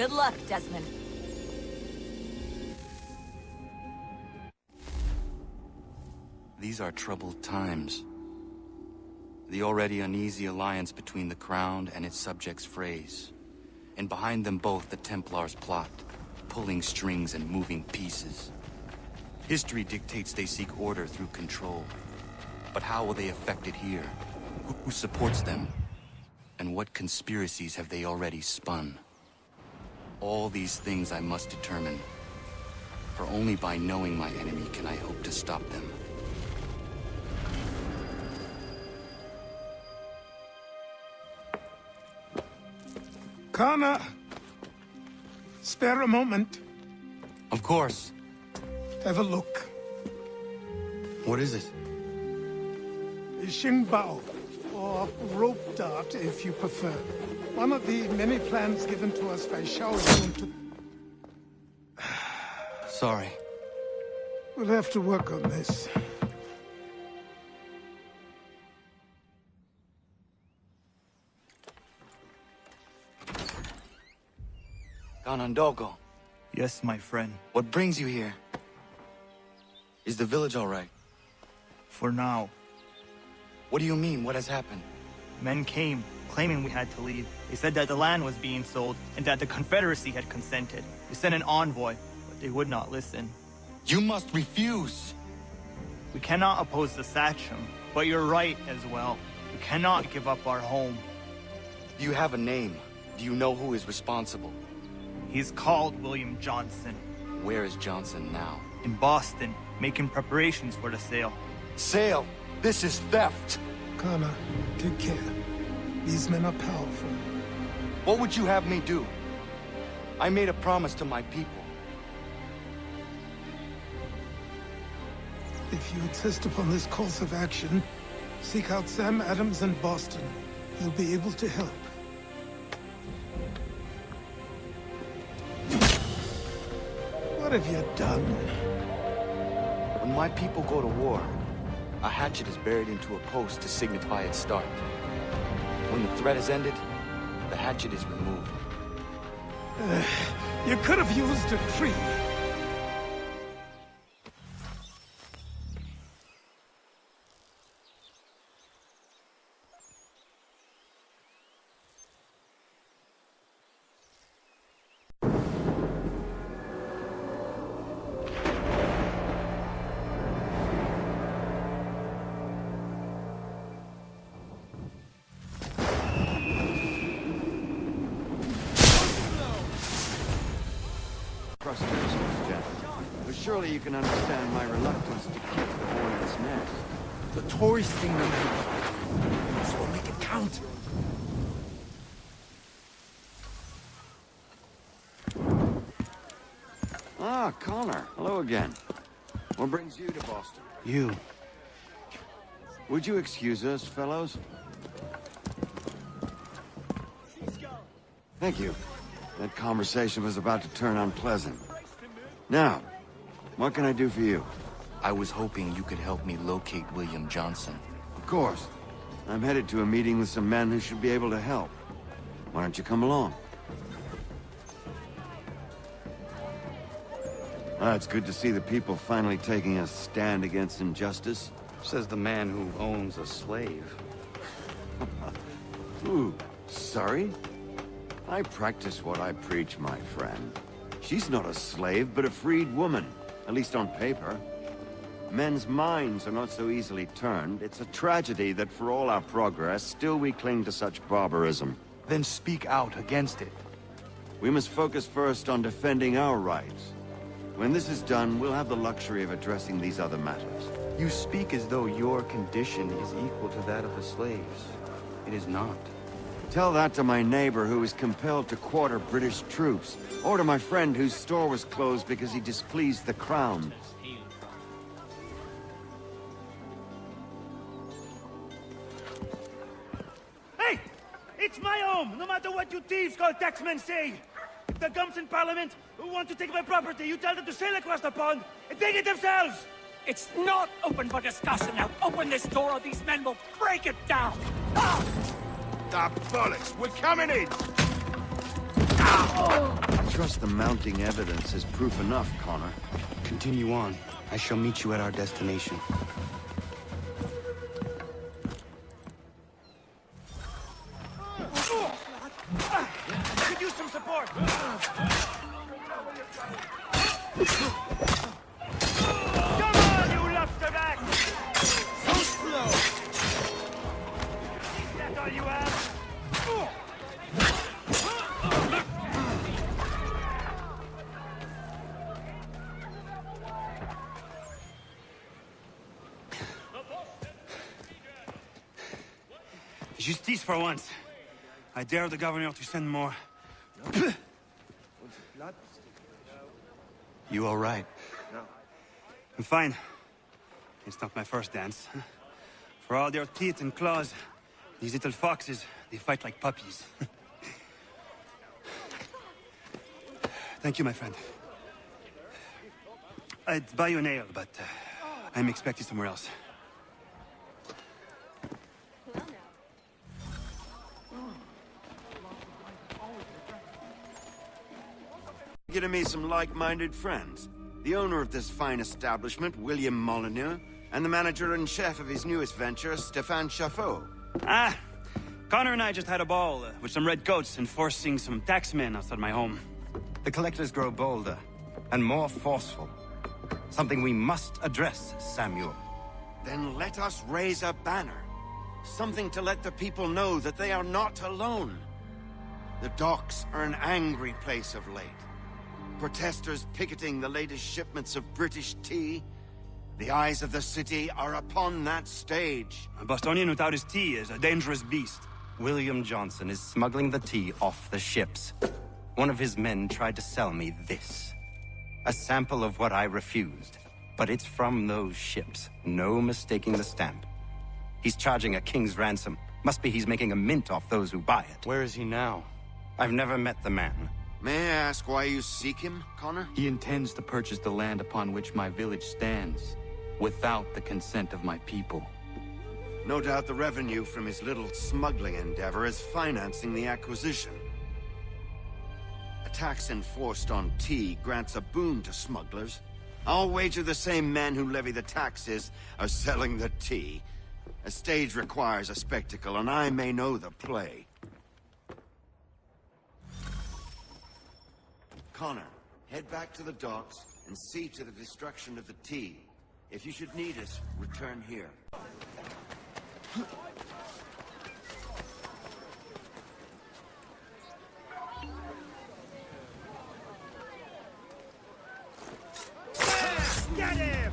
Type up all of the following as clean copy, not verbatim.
Good luck, Desmond. These are troubled times. The already uneasy alliance between the Crown and its subjects frays. And behind them both the Templars plot, pulling strings and moving pieces. History dictates they seek order through control. But how will they affect it here? Who supports them? And what conspiracies have they already spun? All these things I must determine. For only by knowing my enemy can I hope to stop them. Connor! Spare a moment. Of course. Have a look. What is it? Xingbao, or rope dart if you prefer. One of the many plans given to us by Xiao Yun to... Sorry. We'll have to work on this. Ganondogo, Yes, my friend. what brings you here? Is the village all right? For now. What do you mean? What has happened? Men came, claiming we had to leave. They said that the land was being sold, and that the Confederacy had consented. They sent an envoy, but they would not listen. You must refuse! We cannot oppose the Sachem, but you're right as well. We cannot give up our home. Do you have a name? Do you know who is responsible? He's called William Johnson. Where is Johnson now? In Boston, making preparations for the sale. Sale! This is theft! Connor, take care. These men are powerful. What would you have me do? I made a promise to my people. If you insist upon this course of action, seek out Sam Adams in Boston. He'll be able to help. What have you done? When my people go to war, a hatchet is buried into a post to signify its start. When the threat is ended, the hatchet is removed. You could have used a tree. But surely you can understand my reluctance to kick the hornet's nest. The Tories sing them. So make it count. Ah, Connor. Hello again. What brings you to Boston? You. Would you excuse us, fellows? Thank you. That conversation was about to turn unpleasant. Now, what can I do for you? I was hoping you could help me locate William Johnson. Of course. I'm headed to a meeting with some men who should be able to help. Why don't you come along? It's good to see the people finally taking a stand against injustice. Says the man who owns a slave. Ooh, sorry? I practice what I preach, my friend. She's not a slave, but a freed woman, at least on paper. Men's minds are not so easily turned. It's a tragedy that for all our progress, still we cling to such barbarism. Then speak out against it. We must focus first on defending our rights. When this is done, we'll have the luxury of addressing these other matters. You speak as though your condition is equal to that of the slaves. It is not. Tell that to my neighbor who was compelled to quarter British troops, or to my friend whose store was closed because he displeased the Crown. Hey! It's my home, no matter what you thieves called taxmen say! If the gums in Parliament who want to take my property, you tell them to sail across the pond and take it themselves! It's not open for discussion now. Open this door or these men will break it down. Ah! Ah, bollocks! We're coming in! I trust the mounting evidence is proof enough, Connor. Continue on. I shall meet you at our destination. Could use some support. Come on, you lobster back! So slow. Is that all you have? Justice for once. I dare the governor to send more. You all right? I'm fine. It's not my first dance. For all their teeth and claws, these little foxes, they fight like puppies. Thank you, my friend. I'd buy you an ale, but I'm expected somewhere else. Getting me some like-minded friends. The owner of this fine establishment, William Molyneux, and the manager and chef of his newest venture, Stéphane Chaffeau. Ah, Connor and I just had a ball with some redcoats enforcing some taxmen outside my home. The collectors grow bolder and more forceful. Something we must address, Samuel. Then let us raise a banner. Something to let the people know that they are not alone. The docks are an angry place of late. Protesters picketing the latest shipments of British tea. The eyes of the city are upon that stage. A Bostonian without his tea is a dangerous beast. William Johnson is smuggling the tea off the ships. One of his men tried to sell me this. A sample of what I refused. But it's from those ships. No mistaking the stamp. He's charging a king's ransom. Must be he's making a mint off those who buy it. Where is he now? I've never met the man. May I ask why you seek him, Connor? He intends to purchase the land upon which my village stands, without the consent of my people. No doubt the revenue from his little smuggling endeavor is financing the acquisition. A tax enforced on tea grants a boon to smugglers. I'll wager the same men who levy the taxes are selling the tea. A stage requires a spectacle, and I may know the play. Connor, head back to the docks and see to the destruction of the tea. If you should need us, return here. Get him!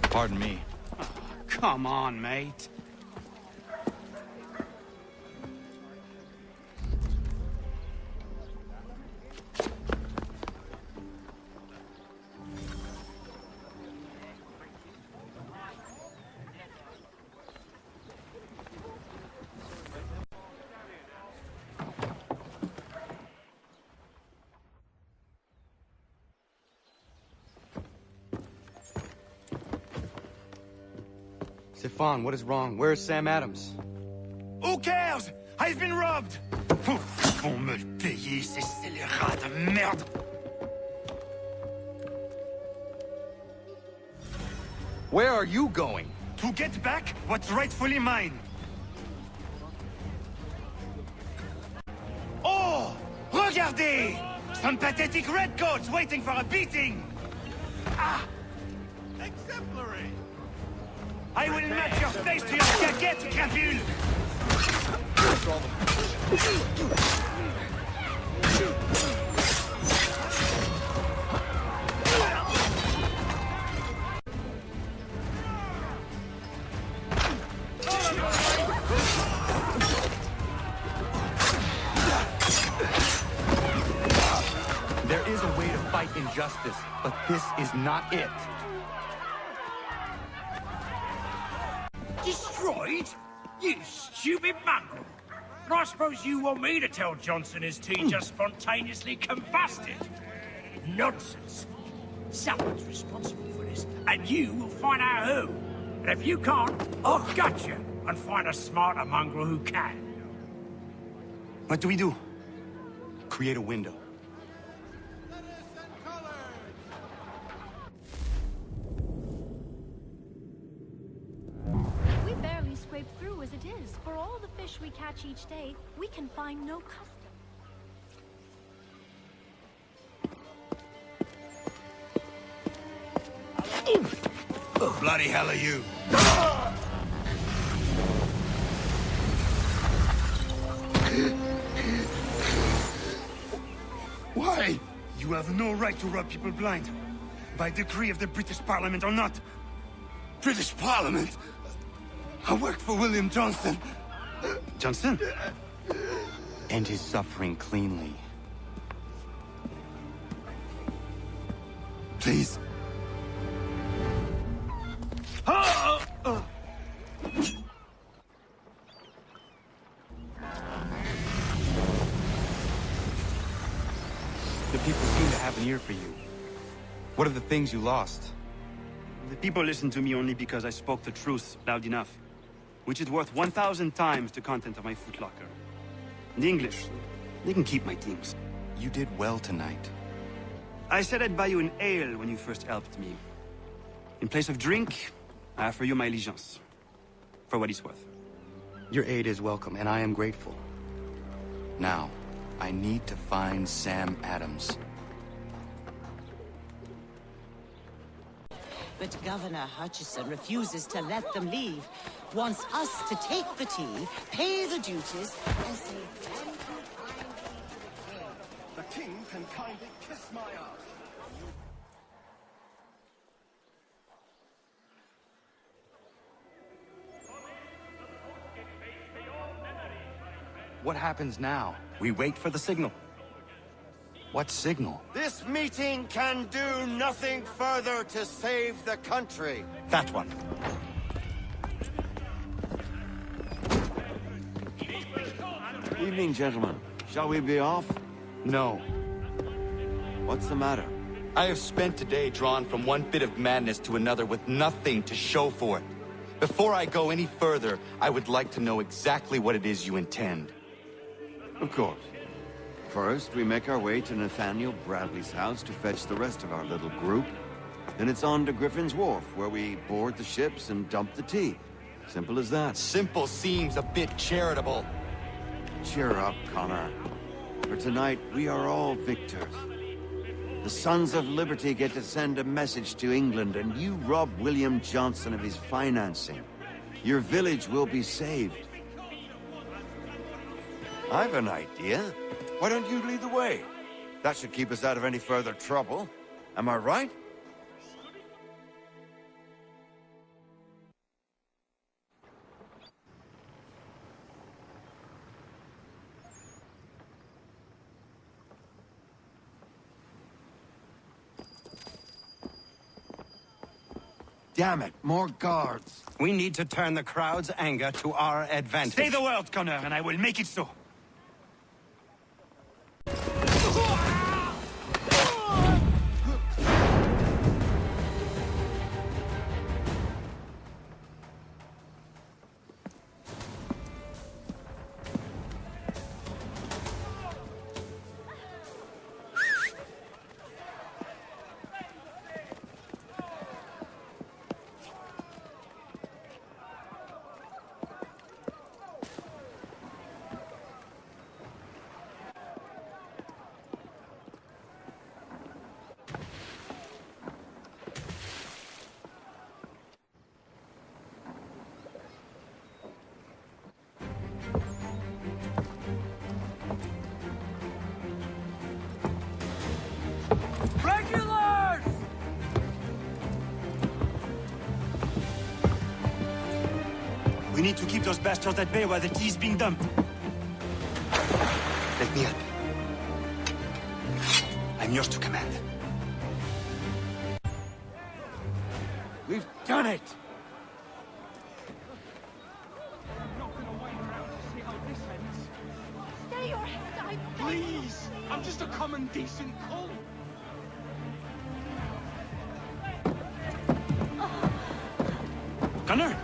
Pardon me. Oh, come on, mate. Stefan, what is wrong? Where is Sam Adams? Who cares? I've been robbed! On me le payer, ces scélérats de merde! Where are you going? To get back what's rightfully mine. Oh! Regardez! Some pathetic redcoats waiting for a beating! Ah! Exemplary! I will match your face to your jacket, Capule! There is a way to fight injustice, but this is not it. Destroyed? You stupid mongrel! And I suppose you want me to tell Johnson his tea just spontaneously combusted? Nonsense. Someone's responsible for this, and you will find out who. And if you can't, I'll gut you and find a smarter mongrel who can. What do we do? Create a window. We barely scrape through as it is. For all the fish we catch each day, we can find no custom. Bloody hell are you? Why? You have no right to rob people blind. By decree of the British Parliament or not. British Parliament? I work for William Johnson. Johnson? End his suffering cleanly. Please. The people seem to have an ear for you. What are the things you lost? The people listen to me only because I spoke the truth loud enough. Which is worth 1,000 times the content of my footlocker. The English, they can keep my teams. You did well tonight. I said I'd buy you an ale when you first helped me. In place of drink, I offer you my allegiance. For what it's worth. Your aid is welcome, and I am grateful. Now, I need to find Sam Adams. But Governor Hutchison refuses to let them leave. Wants us to take the tea, pay the duties, and say thank you kindly to the king. The king can kindly kiss my ass. What happens now? We wait for the signal. What signal? This meeting can do nothing further to save the country. That one. Evening, gentlemen. Shall we be off? No. What's the matter? I have spent today drawn from one bit of madness to another with nothing to show for it. Before I go any further, I would like to know exactly what it is you intend. Of course. First, we make our way to Nathaniel Bradley's house to fetch the rest of our little group. Then it's on to Griffin's Wharf, where we board the ships and dump the tea. Simple as that. Simple seems a bit charitable. Cheer up, Connor. For tonight, we are all victors. The Sons of Liberty get to send a message to England, and you rob William Johnson of his financing. Your village will be saved. I've an idea. Why don't you lead the way? That should keep us out of any further trouble. Am I right? Damn it, more guards. We need to turn the crowd's anger to our advantage. Say the word, Connor, and I will make it so. Regulars! We need to keep those bastards at bay while the tea's being dumped. Let me help. I'm yours to command. We've done it! Stay your head, I beg. Please! I'm just a common decent call. Gunner!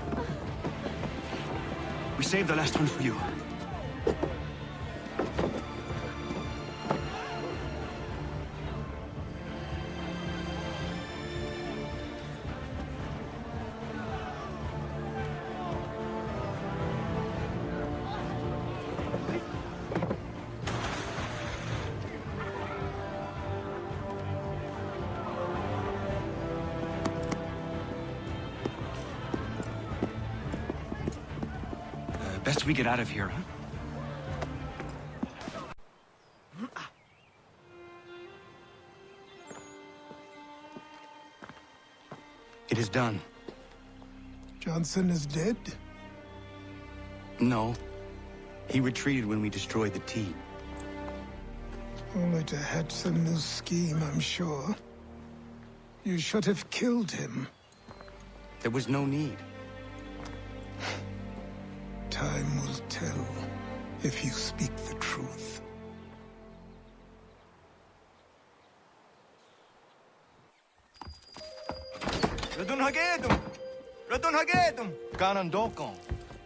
We saved the last one for you. Best we get out of here, huh? It is done. Johnson is dead? No. He retreated when we destroyed the tea. Only to hatch some new scheme, I'm sure. You should have killed him. There was no need. Time will tell if you speak the truth. Ganondokon,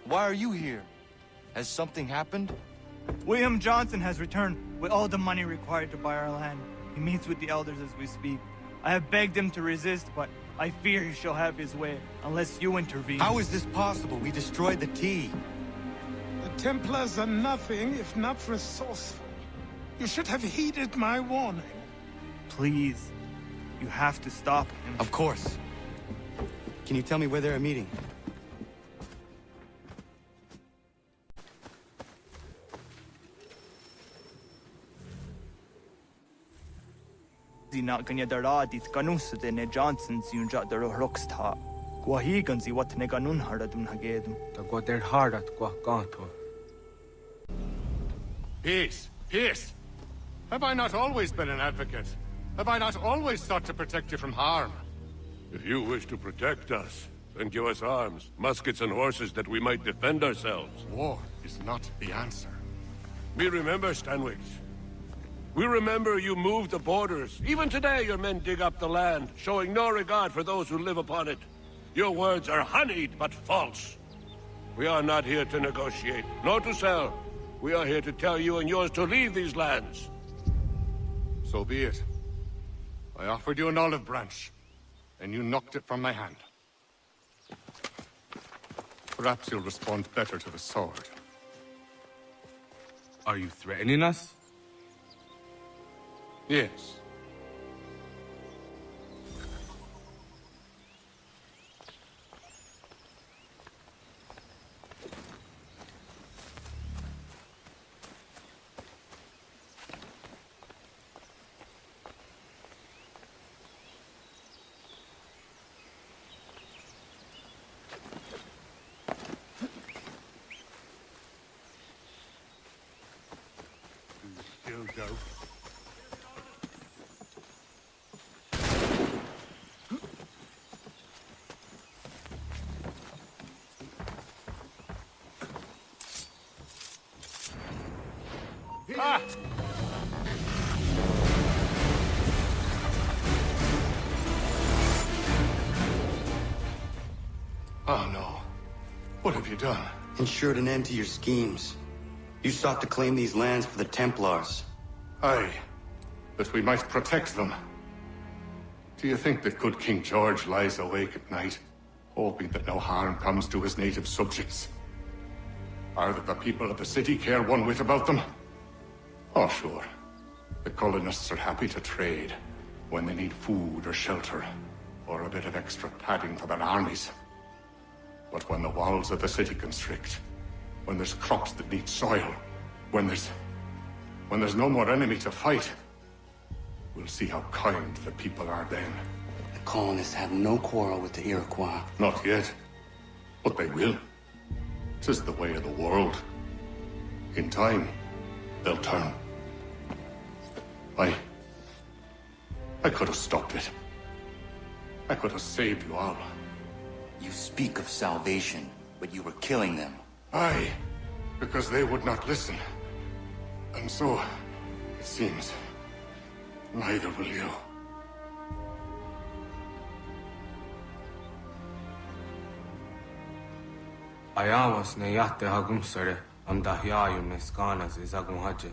why are you here? Has something happened? William Johnson has returned with all the money required to buy our land. He meets with the elders as we speak. I have begged him to resist, but I fear he shall have his way, unless you intervene. How is this possible? We destroyed the tea. The Templars are nothing if not resourceful. You should have heeded my warning. Please, you have to stop him. Of course. Can you tell me where they're meeting? Not gonna daradit ganus de ne Johnson zunja der rocksta. Gwahigan zi what ne ganun haradun hagedum. Da go der hardat gwa ganto. Peace! Peace! Have I not always been an advocate? Have I not always sought to protect you from harm? If you wish to protect us, then give us arms, muskets and horses that we might defend ourselves. War is not the answer. We remember, Stanwix. We remember you moved the borders. Even today your men dig up the land, showing no regard for those who live upon it. Your words are honeyed, but false. We are not here to negotiate, nor to sell. We are here to tell you and yours to leave these lands. So be it. I offered you an olive branch, and you knocked it from my hand. Perhaps you'll respond better to the sword. Are you threatening us? Yes. Ah! Oh no. What have you done? Ensured an end to your schemes. You sought to claim these lands for the Templars. Aye, that we might protect them. Do you think that good King George lies awake at night, hoping that no harm comes to his native subjects? Or that the people of the city care one whit about them? Oh, sure. The colonists are happy to trade when they need food or shelter, or a bit of extra padding for their armies. But when the walls of the city constrict, when there's crops that need soil, when there's no more enemy to fight, We'll see how kind the people are then. The colonists have no quarrel with the Iroquois. Not yet. But they will. 'Tis the way of the world. In time, they'll turn. I could have stopped it. I could have saved you all. You speak of salvation, but you were killing them. Aye, because they would not listen. And so, it seems, neither will you. Ayawas ne yatte hagum sare am dahyayum ne skanas is agum haje.